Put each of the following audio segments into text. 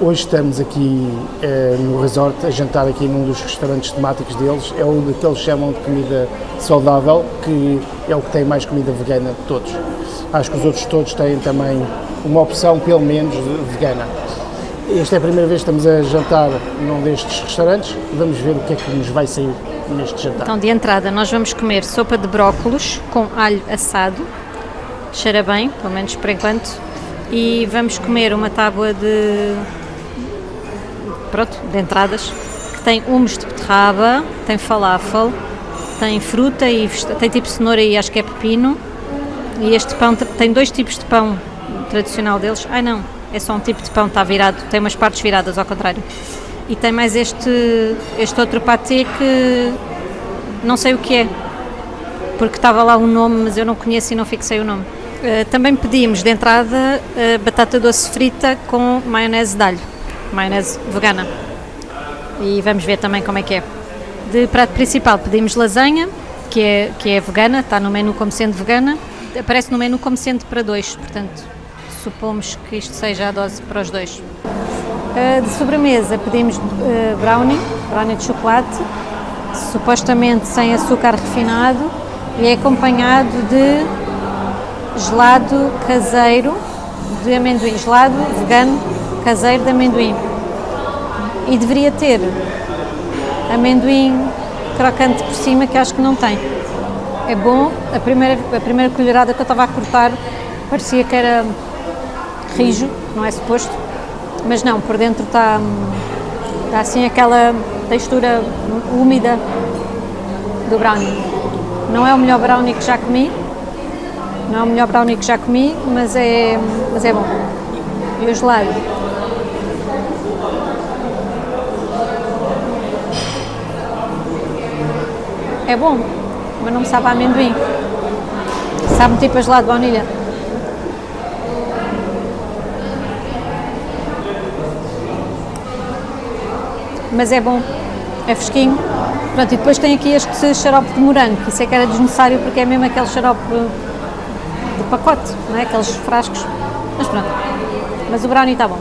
Hoje estamos aqui no resort a jantar aqui num dos restaurantes temáticos deles, é o que eles chamam de comida saudável, que é o que tem mais comida vegana de todos. Acho que os outros todos têm também uma opção, pelo menos, vegana. Esta é a primeira vez que estamos a jantar num destes restaurantes, vamos ver o que é que nos vai sair neste jantar. Então, de entrada, nós vamos comer sopa de brócolos com alho assado, cheira bem, pelo menos por enquanto, e vamos comer uma tábua de entradas, que tem hummus de beterraba, tem falafel, tem fruta e tem tipo cenoura e acho que é pepino. E este pão tem dois tipos de pão tradicional deles. Não, é só um tipo de pão, está virado, tem umas partes viradas ao contrário. E tem mais este outro patê que não sei o que é, porque estava lá um nome, mas eu não conheço e não fixei o nome. Também pedimos de entrada batata doce frita com maionese de alho, maionese vegana, e vamos ver também como é que é. De prato principal pedimos lasanha, que é vegana, está no menu como sendo vegana, aparece no menu como sendo para dois, portanto supomos que isto seja a dose para os dois. De sobremesa pedimos brownie de chocolate, supostamente sem açúcar refinado, e é acompanhado de gelado caseiro de amendoim, gelado vegano caseiro de amendoim, e deveria ter amendoim crocante por cima, que acho que não tem. É bom, a primeira colherada que eu estava a cortar parecia que era rijo, não é suposto, mas não, por dentro está assim aquela textura úmida do brownie. Não é o melhor brownie que já comi, mas é bom. E o gelado? É bom, mas não me sabe a amendoim. Sabe-me tipo a gelado de baunilha. Mas é bom, é fresquinho. Pronto, e depois tem aqui este xarope de morango, que isso é que era desnecessário porque é mesmo aquele xarope de pacote, não é? Aqueles frascos. Mas pronto, mas o brownie está bom.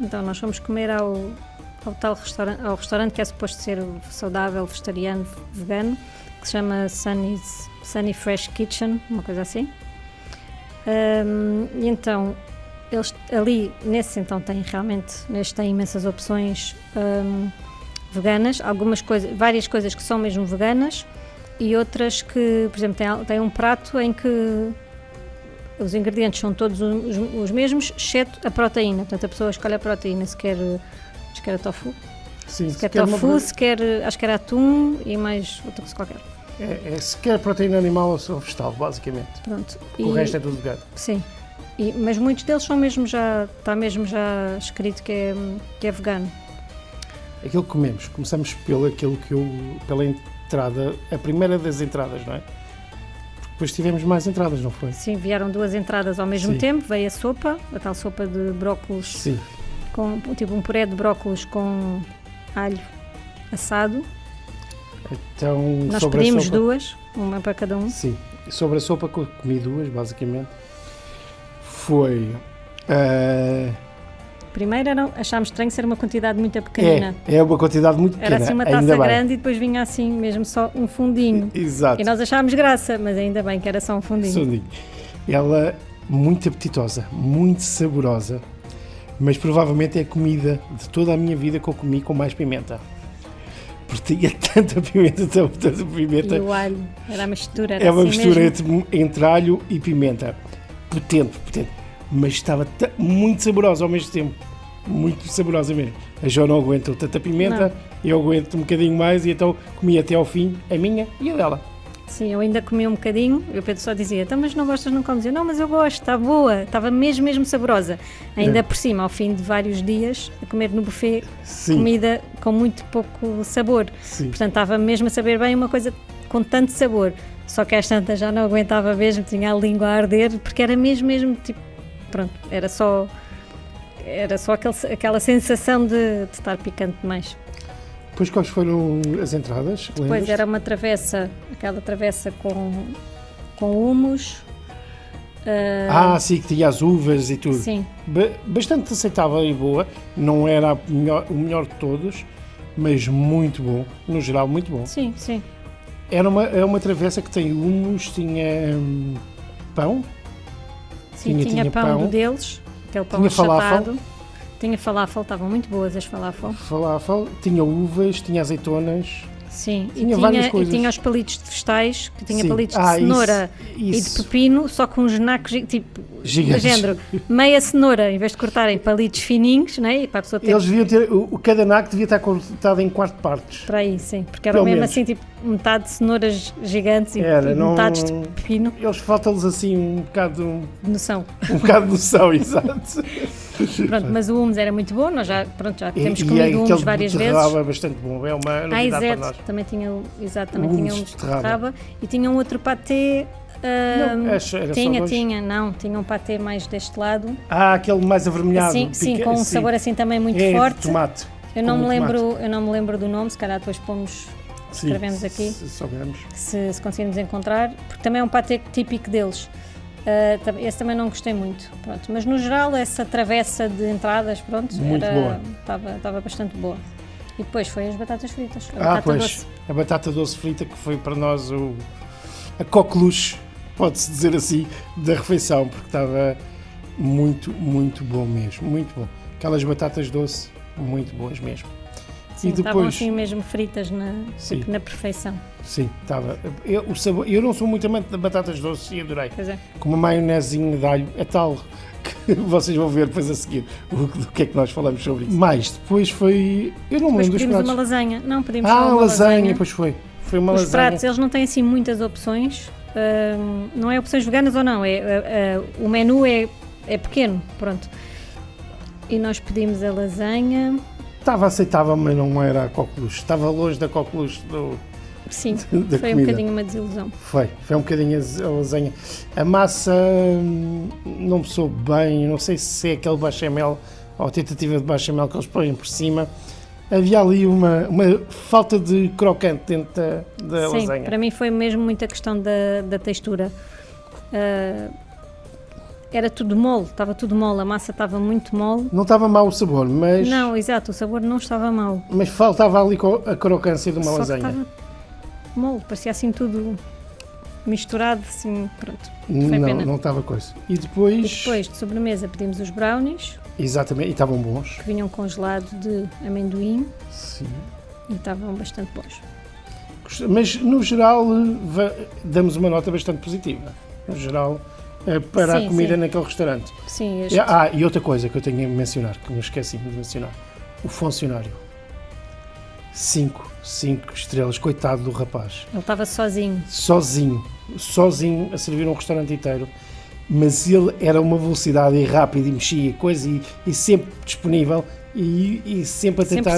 Então nós fomos comer ao tal restaurante que é suposto ser saudável, vegetariano, vegano, que se chama Sunny Fresh Kitchen, uma coisa assim. E então, eles ali, nesse então têm imensas opções veganas, várias coisas que são mesmo veganas e outras que, por exemplo, tem um prato em que os ingredientes são todos os mesmos, exceto a proteína. Portanto, a pessoa escolhe a proteína, se quer, acho que era tofu. Sim, se quer tofu, acho que era atum e mais outra coisa qualquer. Se quer proteína animal ou vegetal, basicamente. Pronto. O resto é tudo vegano. Sim, mas muitos deles está mesmo já escrito que é vegano. Aquilo que comemos, começamos pela entrada, a primeira das entradas, não é? Depois tivemos mais entradas, não foi? Sim, vieram duas entradas ao mesmo tempo, veio a tal sopa de brócolos. Sim. Com tipo um puré de brócolos com alho assado. Então, nós pedimos duas, uma para cada um. Sim, sobre a sopa que eu comi duas, basicamente, foi... Primeiro achámos estranho ser uma quantidade muito pequenina. É uma quantidade muito pequena. Era assim uma taça grande e depois vinha assim mesmo só um fundinho. Exato. E nós achámos graça, mas ainda bem que era só um fundinho. Ela muito apetitosa, muito saborosa, mas provavelmente é a comida de toda a minha vida que eu comi com mais pimenta. Porque tinha tanta pimenta. E o alho, era a mistura. É uma mistura entre alho e pimenta. Potente. Mas estava muito saborosa ao mesmo tempo, muito saborosa mesmo. A Jo não aguentou tanta pimenta, eu aguento um bocadinho mais e então comi até ao fim a minha e a dela. Sim, eu ainda comi um bocadinho e o Pedro só dizia, então, mas não gostas, não comes? Eu, não, mas eu gosto, está boa, estava mesmo saborosa. Ainda por cima, ao fim de vários dias, a comer no buffet, comida com muito pouco sabor. Sim. Portanto, estava mesmo a saber bem uma coisa com tanto sabor. Só que às tantas já não aguentava mesmo, tinha a língua a arder, porque era mesmo tipo, pronto, era só aquela sensação de estar picante demais. Depois quais foram as entradas? Depois era uma aquela travessa com hummus, Sim, que tinha as uvas e tudo. Sim, Bastante aceitável e boa. Não era o melhor de todos, mas muito bom. No geral, muito bom. sim, sim. É uma travessa que tem hummus, tinha pão. Sim, tinha pão deles, aquele pão Tinha achatado. Tinha falafel, estavam muito boas as falafel. Tinha uvas, tinha azeitonas. Sim, Tinha várias e coisas. tinha os palitos de vegetais, que tinha Sim. palitos de cenoura isso. e de pepino, só com uns nacos, tipo, Gigantes. de género, meia cenoura, em vez de cortarem palitos fininhos, né? E para a pessoa ter Eles deviam ter, cada naco devia estar cortado em 4 partes. para aí, sim, porque eram Pelo mesmo menos. assim, tipo, metade de cenouras gigantes e Não- metades de pepino, Eles faltam-lhes assim um bocado de noção. de noção, exato. Pronto, mas o hummus era muito bom, nós já temos E comido hummus aquele várias beterraba vezes. é bastante bom, é uma novidade para Exato, nós. também tinha, O tinha hummus hummus de de beterraba. beterraba e tinha um outro patê. Não, era só dois. Tinha um patê mais deste lado. Aquele mais avermelhado. Sim, com um sabor assim também muito forte. De tomate. Eu não com me tomate. lembro do nome, se calhar depois escrevemos aqui, Se soubermos. se conseguirmos encontrar, porque também é um patê típico deles. Esse também não gostei muito, pronto. Mas no geral essa travessa de entradas, pronto, Muito boa. estava bastante boa. E depois foi as batatas fritas, a batata Pois, doce. a batata doce frita que foi para nós a coqueluche, pode-se dizer assim, da refeição, porque estava muito, muito bom mesmo, muito bom. Aquelas batatas doce, muito boas mesmo. Sim, E estavam depois, assim mesmo fritas Sim. tipo, na perfeição. sim, estava. O sabor, eu não sou muito amante de batatas doces e adorei. Pois é. Com uma maionezinha de alho, é tal que vocês vão ver depois a seguir do que é que nós falamos sobre isso. Mais, depois foi. Eu não me Depois lembro dos pedimos pratos. uma lasanha. Não, pedimos só uma lasanha, pois foi. Foi uma Os lasanha. pratos, eles não têm assim muitas opções. Não é opções veganas ou não. O menu é pequeno, pronto. E nós pedimos a lasanha. Estava aceitável, mas não era a coqueluche. Estava longe da coqueluche Sim, da foi comida. um bocadinho uma desilusão. Foi um bocadinho a lasanha. A massa não me soube bem, não sei se é aquele bechamel ou a tentativa de bechamel que eles põem por cima. Havia ali uma falta de crocante dentro da Sim, lasanha. para mim foi mesmo muita questão da textura. Era tudo mole, estava tudo mole, a massa estava muito mole. Não estava mau o sabor, mas, Não, exato, o sabor não estava mau. mas faltava ali a crocância de uma Só que lasanha. estava mole, parecia assim tudo misturado, assim, pronto. Foi pena. Não estava coisa. E E depois, depois de sobremesa pedimos os brownies, exatamente, e estavam bons. que vinham congelados de amendoim Sim. e estavam bastante bons. Mas no geral damos uma nota bastante positiva. No geral, para Sim, a comida sim. naquele restaurante. Sim, este, E outra coisa que eu tenho a mencionar, que me esqueci de mencionar, o funcionário. 5 estrelas, coitado do rapaz. ele estava sozinho. Sozinho a servir um restaurante inteiro, mas ele era uma velocidade e rápido e mexia coisa e sempre disponível e sempre a tentar.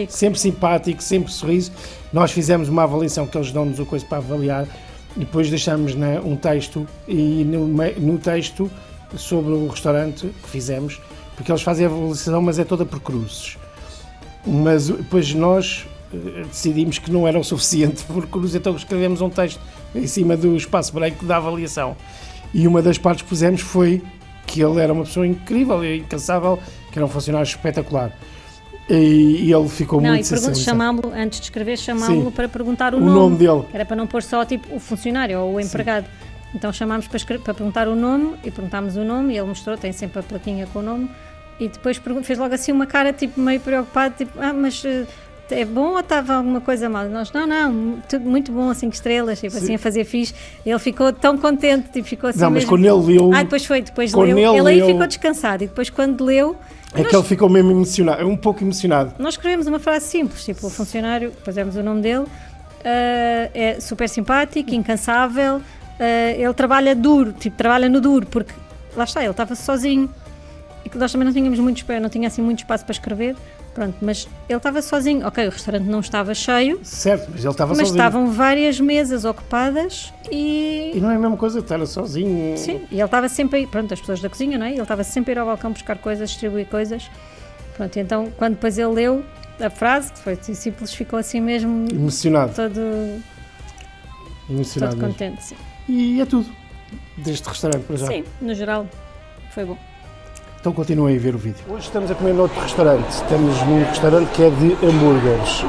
Sempre simpático. Sempre sorriso. Nós fizemos uma avaliação que eles dão-nos o coisa para avaliar e depois deixamos um texto e no texto sobre o restaurante que fizemos, porque eles fazem a avaliação, mas é toda por cruzes. Mas depois nós decidimos que não era o suficiente por cruz, então escrevemos um texto em cima do espaço break da avaliação. E uma das partes que pusemos foi que ele era uma pessoa incrível e incansável, que era um funcionário espetacular. E ele ficou Não, muito e sensibilizado. chamámo-lo, antes de escrever, chamámo-lo Sim. para perguntar o nome dele. Era para não pôr só tipo o funcionário ou o empregado. Então chamámos para perguntar o nome e perguntámos o nome e ele mostrou, tem sempre a plaquinha com o nome e depois fez logo assim uma cara tipo meio preocupado, tipo, mas é bom ou estava alguma coisa mal? E nós, não, tudo muito bom, 5 estrelas, tipo assim a fazer fixe. Ele ficou tão contente, tipo, ficou assim Não, mas mesmo. quando ele leu... Depois quando leu. Ele aí leu- ficou descansado e depois quando leu... É que ele ficou mesmo emocionado, um pouco emocionado. Nós escrevemos uma frase simples, tipo o funcionário, pusemos o nome dele, é super simpático, incansável, ele trabalha duro, tipo trabalha no duro, porque lá está, ele estava sozinho e que nós também não tínhamos muito espaço, não tinha assim muito espaço para escrever, pronto, mas ele estava sozinho, ok, o restaurante não estava cheio, Certo, mas ele estava mas sozinho. estavam várias mesas ocupadas E não é a mesma coisa, estar sozinho. sim, e ele estava sempre aí, pronto, as pessoas da cozinha, não é? Ele estava sempre a ir ao balcão buscar coisas, distribuir coisas. Pronto, então quando depois ele leu a frase, que foi assim simples, ficou assim mesmo Emocionado. todo Emocionado mesmo. contente, sim. E é tudo. deste restaurante para já? Sim, no geral foi bom. Então continuem a ver o vídeo. Hoje estamos a comer noutro restaurante. Estamos num restaurante que é de hambúrgueres.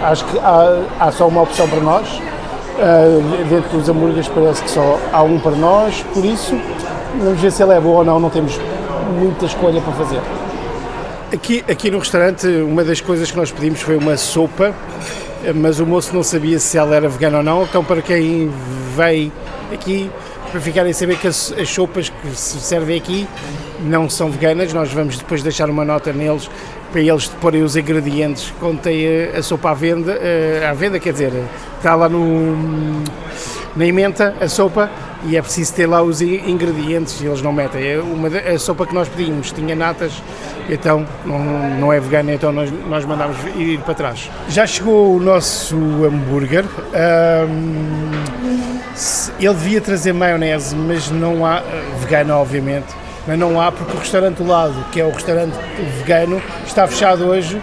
Acho que há só uma opção para nós. Dentro dos hambúrgueres parece que só há um para nós, por isso vamos ver se ele é bom ou não, não temos muita escolha para fazer. Aqui no restaurante, uma das coisas que nós pedimos foi uma sopa, mas o moço não sabia se ela era vegana ou não, então para quem veio aqui, para ficarem a saber que as sopas que se servem aqui não são veganas, nós vamos depois deixar uma nota neles, para eles porem os ingredientes quando tem a sopa à venda, quer dizer, está lá na emenda a sopa e é preciso ter lá os ingredientes e eles não metem. A sopa que nós pedimos tinha natas, então não é vegana, então nós mandámos ir para trás. Já chegou o nosso hambúrguer. Ele devia trazer maionese, mas não há, vegana obviamente, mas não há porque o restaurante do lado, que é o restaurante vegano, está fechado hoje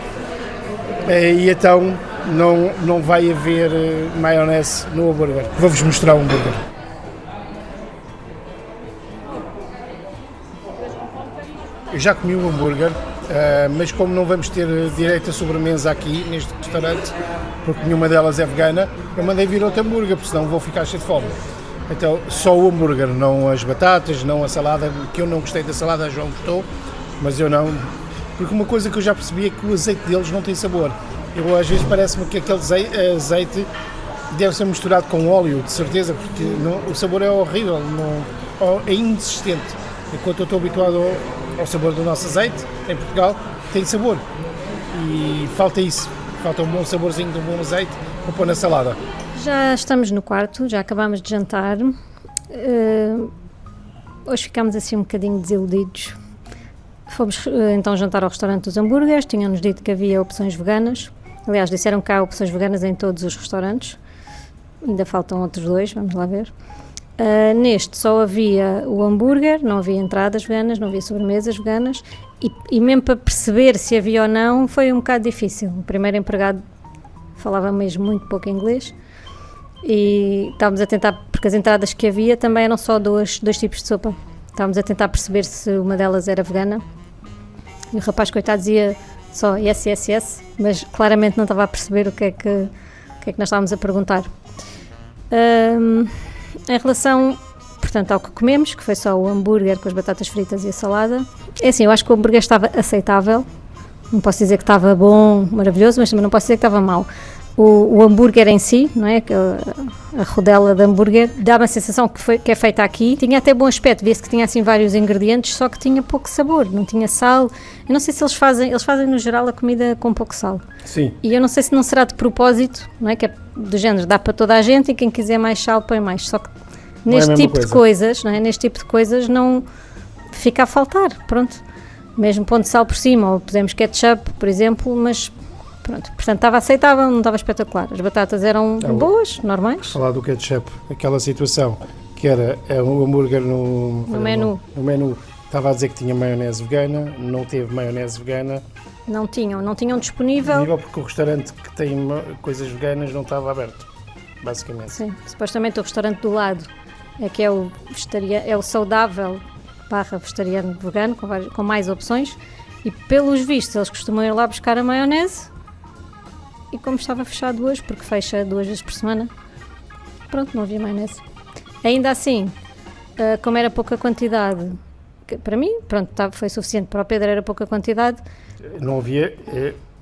e então não vai haver maionese no hambúrguer. Vou-vos mostrar o hambúrguer. Eu já comi o hambúrguer, mas como não vamos ter direito a sobremesa aqui neste restaurante, porque nenhuma delas é vegana, eu mandei vir outro hambúrguer, porque senão vou ficar cheio de fome. Então, só o hambúrguer, não as batatas, não a salada, que eu não gostei da salada, a João gostou, mas eu não, porque uma coisa que eu já percebi é que o azeite deles não tem sabor. Eu, às vezes parece-me que aquele azeite deve ser misturado com óleo, de certeza, porque o sabor é horrível, é insistente. Enquanto eu estou habituado ao sabor do nosso azeite, em Portugal, tem sabor. E falta isso, falta um bom saborzinho de um bom azeite para pôr na salada. Já estamos no quarto, já acabámos de jantar. Hoje ficámos assim um bocadinho desiludidos. Fomos então jantar ao restaurante dos hambúrgueres, tinham-nos dito que havia opções veganas. Aliás, disseram que há opções veganas em todos os restaurantes. Ainda faltam outros dois, vamos lá ver. Neste só havia o hambúrguer, não havia entradas veganas, não havia sobremesas veganas e mesmo para perceber se havia ou não foi um bocado difícil. O primeiro empregado falava mesmo muito pouco inglês e estávamos a tentar, porque as entradas que havia também eram só dois tipos de sopa. Estávamos a tentar perceber se uma delas era vegana e o rapaz, coitado, dizia só yes, yes, yes, mas claramente não estava a perceber o que é que nós estávamos a perguntar. Em relação, portanto, ao que comemos, que foi só o hambúrguer com as batatas fritas e a salada, é assim, eu acho que o hambúrguer estava aceitável, não posso dizer que estava bom, maravilhoso, mas também não posso dizer que estava mau. O hambúrguer em si, não é? A rodela de hambúrguer, dá uma sensação que é feita aqui, tinha até bom aspecto, via-se que tinha assim vários ingredientes, só que tinha pouco sabor, não tinha sal. Eu não sei se eles fazem no geral a comida com pouco sal. Sim. E eu não sei se não será de propósito, não é? Que é do género, dá para toda a gente e quem quiser mais sal põe mais, só que neste tipo de coisas, não é? Neste tipo de coisas não fica a faltar, pronto. Mesmo pondo sal por cima, ou pusemos ketchup, por exemplo, mas pronto, portanto estava aceitável, não estava espetacular. As batatas eram boas, normais. Falar do ketchup, aquela situação que era o hambúrguer no menu, estava a dizer que tinha maionese vegana, não teve maionese vegana. Não tinham disponível. Porque o restaurante que tem coisas veganas não estava aberto, basicamente. Sim, supostamente o restaurante do lado é que é o saudável / vegetariano vegano, com mais opções, e pelos vistos eles costumam ir lá buscar a maionese, e como estava fechado hoje, porque fecha 2 vezes por semana, pronto, não havia maionese. Ainda assim, como era pouca quantidade, para mim, pronto, foi suficiente, para o Pedro era pouca quantidade. Não havia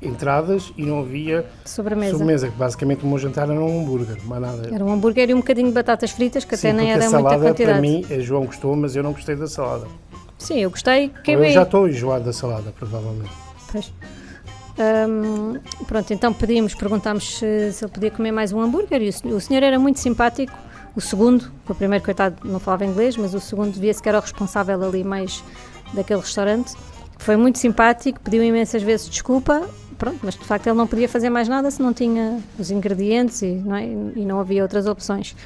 entradas e não havia sobremesa, que basicamente o meu jantar era um hambúrguer, mais nada. Era um hambúrguer e um bocadinho de batatas fritas, que sim, até nem era muita quantidade. Para mim, a João gostou, mas eu não gostei da salada. Sim, eu gostei. Eu já estou enjoado da salada, provavelmente. Pois. Pronto, então perguntámos se ele podia comer mais um hambúrguer e o senhor era muito simpático. O segundo, o primeiro, coitado, não falava inglês, mas o segundo devia-se que era o responsável ali mais daquele restaurante. Foi muito simpático, pediu imensas vezes desculpa, pronto, mas de facto ele não podia fazer mais nada se não tinha os ingredientes e não havia outras opções.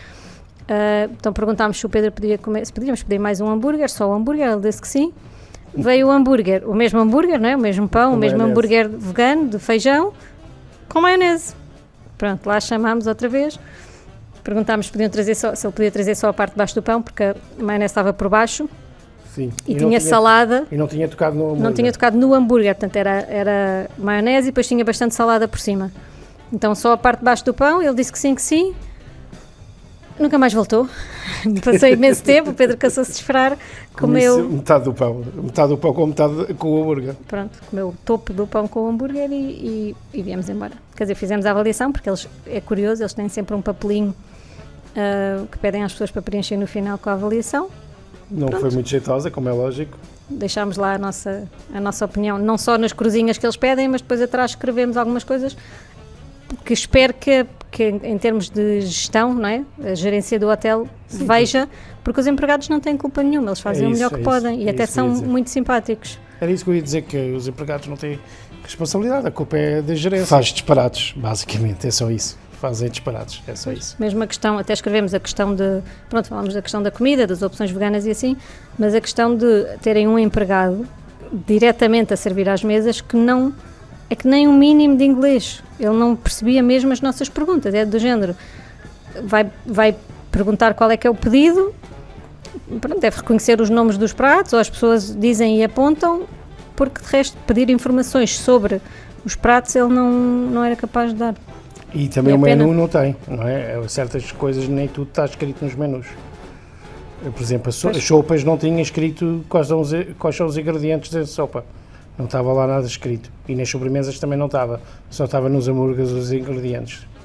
Então perguntámos se o Pedro podia comer, se podíamos pedir mais um hambúrguer, só o hambúrguer, ele disse que sim. Veio o hambúrguer, o mesmo hambúrguer, não é? O mesmo pão, o mesmo hambúrguer vegano, de feijão, com maionese. Pronto, lá chamámos outra vez perguntámos se ele podia trazer só a parte de baixo do pão, porque a maionese estava por baixo. Sim. E tinha salada. E não tinha tocado no hambúrguer. Não tinha tocado no hambúrguer, portanto era maionese e depois tinha bastante salada por cima. Então só a parte de baixo do pão, ele disse que sim. Nunca mais voltou. Passei imenso tempo, o Pedro cansou-se de esperar. Comeu metade do pão com metade com o hambúrguer. Pronto, comeu o topo do pão com o hambúrguer e viemos embora. Quer dizer, fizemos a avaliação, porque é curioso, eles têm sempre um papelinho que pedem às pessoas para preencher no final com a avaliação. Não foi muito jeitosa, como é lógico. Deixámos lá a nossa opinião, não só nas cruzinhas que eles pedem, mas depois atrás escrevemos algumas coisas que espero que em termos de gestão, não é? A gerência do hotel veja, porque os empregados não têm culpa nenhuma, eles fazem o melhor que podem e até são muito simpáticos. Era isso que eu ia dizer, que os empregados não têm responsabilidade, a culpa é da gerência. Faz disparados, basicamente, é só isso. Fazem disparados, é só isso. Mesmo a questão, até escrevemos a questão falamos da questão da comida, das opções veganas e assim, mas a questão de terem um empregado diretamente a servir às mesas que não, é que nem um mínimo de inglês, ele não percebia mesmo as nossas perguntas, é do género, vai perguntar qual é que é o pedido, pronto, deve reconhecer os nomes dos pratos, ou as pessoas dizem e apontam, porque de resto pedir informações sobre os pratos ele não era capaz de dar. E também o menu não tem, não é? Certas coisas nem tudo está escrito nos menus. Por exemplo, as sopas não tinha escrito quais são os ingredientes da sopa. Não estava lá nada escrito. E nas sobremesas também não estava. Só estava nos hambúrgueres os ingredientes.